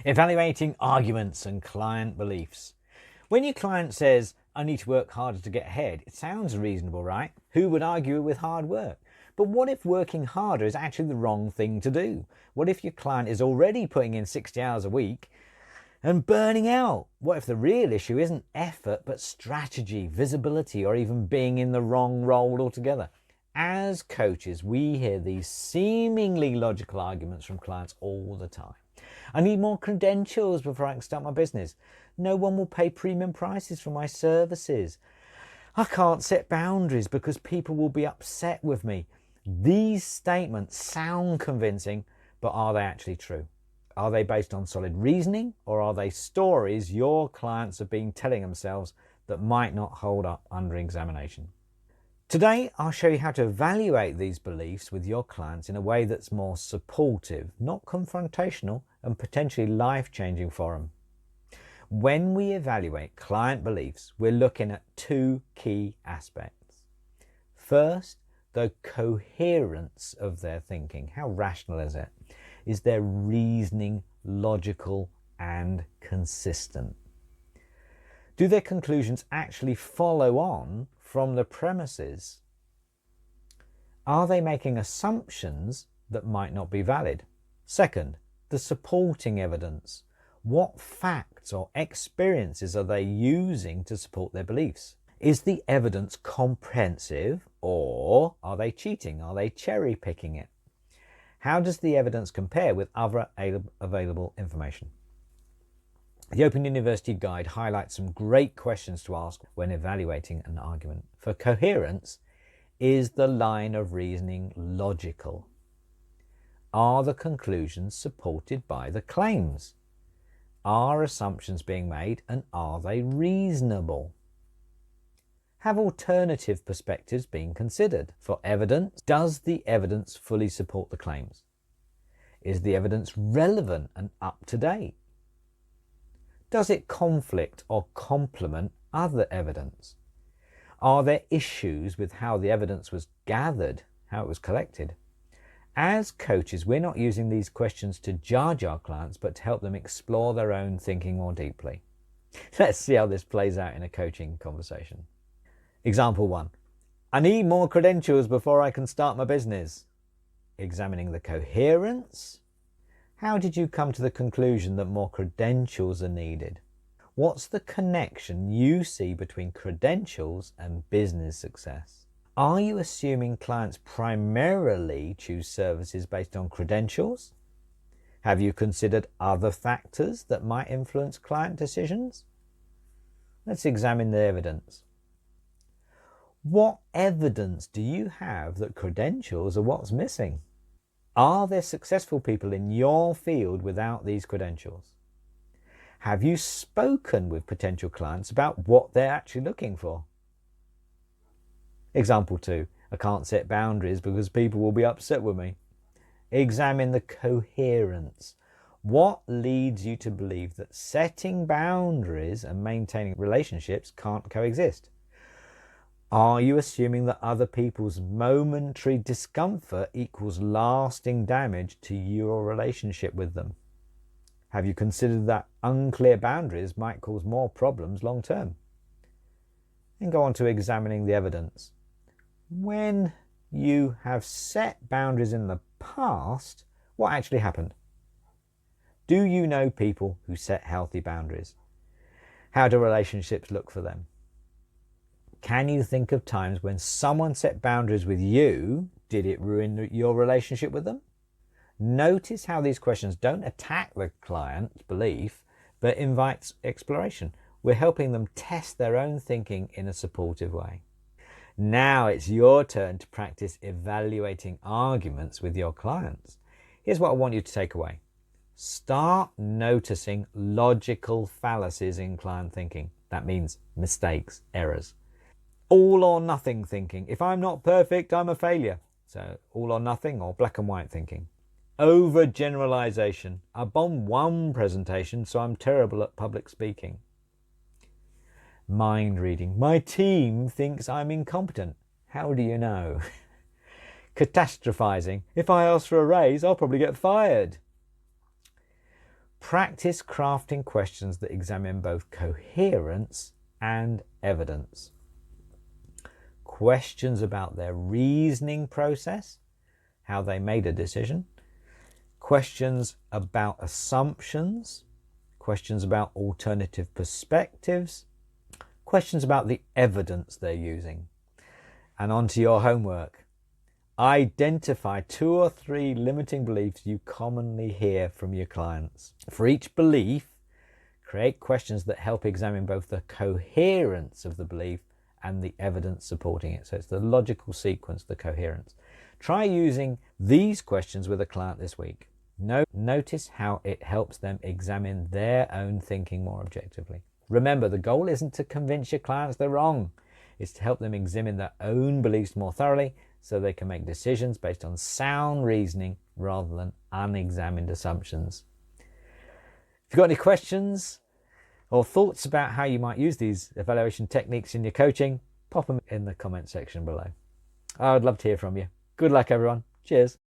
Evaluating arguments and client beliefs. When your client says, I need to work harder to get ahead, it sounds reasonable, right? Who would argue with hard work? But what if working harder is actually the wrong thing to do? What if your client is already putting in 60 hours a week and burning out? What if the real issue isn't effort, but strategy, visibility, or even being in the wrong role altogether? As coaches, we hear these seemingly logical arguments from clients all the time. I need more credentials before I can start my business. No one will pay premium prices for my services. I can't set boundaries because people will be upset with me. These statements sound convincing, but are they actually true? Are they based on solid reasoning, or are they stories your clients have been telling themselves that might not hold up under examination? Today, I'll show you how to evaluate these beliefs with your clients in a way that's more supportive, not confrontational, and potentially life-changing for them. When we evaluate client beliefs, we're looking at two key aspects. First, the coherence of their thinking. How rational is it? Is their reasoning logical and consistent? Do their conclusions actually follow on from the premises? Are they making assumptions that might not be valid? Second, the supporting evidence. What facts or experiences are they using to support their beliefs? Is the evidence comprehensive, or are they cheating? Are they cherry picking it? How does the evidence compare with other available information? The Open University Guide highlights some great questions to ask when evaluating an argument. For coherence, is the line of reasoning logical? Are the conclusions supported by the claims? Are assumptions being made, and are they reasonable? Have alternative perspectives been considered? For evidence, does the evidence fully support the claims? Is the evidence relevant and up to date? Does it conflict or complement other evidence? Are there issues with how the evidence was gathered, how it was collected? As coaches, we're not using these questions to judge our clients, but to help them explore their own thinking more deeply. Let's see how this plays out in a coaching conversation. Example 1. I need more credentials before I can start my business. Examining the coherence. How did you come to the conclusion that more credentials are needed? What's the connection you see between credentials and business success? Are you assuming clients primarily choose services based on credentials? Have you considered other factors that might influence client decisions? Let's examine the evidence. What evidence do you have that credentials are what's missing? Are there successful people in your field without these credentials? Have you spoken with potential clients about what they're actually looking for? Example 2. I can't set boundaries because people will be upset with me. Examine the coherence. What leads you to believe that setting boundaries and maintaining relationships can't coexist? Are you assuming that other people's momentary discomfort equals lasting damage to your relationship with them? Have you considered that unclear boundaries might cause more problems long term? And go on to examining the evidence. When you have set boundaries in the past, what actually happened? Do you know people who set healthy boundaries? How do relationships look for them? Can you think of times when someone set boundaries with you? Did it ruin your relationship with them? Notice how these questions don't attack the client's belief, but invites exploration. We're helping them test their own thinking in a supportive way. Now it's your turn to practice evaluating arguments with your clients. Here's what I want you to take away. Start noticing logical fallacies in client thinking. That means mistakes, errors. All or nothing thinking. If I'm not perfect, I'm a failure. So all or nothing or black and white thinking. Overgeneralization. I bombed one presentation, so I'm terrible at public speaking. Mind reading. My team thinks I'm incompetent. How do you know? Catastrophizing. If I ask for a raise, I'll probably get fired. Practice crafting questions that examine both coherence and evidence. Questions about their reasoning process, how they made a decision. Questions about assumptions. Questions about alternative perspectives. Questions about the evidence they're using. And on to your homework. Identify 2 or 3 limiting beliefs you commonly hear from your clients. For each belief, create questions that help examine both the coherence of the belief and the evidence supporting it. So it's the logical sequence, the coherence. Try using these questions with a client this week. Notice how it helps them examine their own thinking more objectively. Remember, the goal isn't to convince your clients they're wrong. It's to help them examine their own beliefs more thoroughly so they can make decisions based on sound reasoning rather than unexamined assumptions. If you've got any questions or thoughts about how you might use these evaluation techniques in your coaching, pop them in the comment section below. I would love to hear from you. Good luck, everyone. Cheers.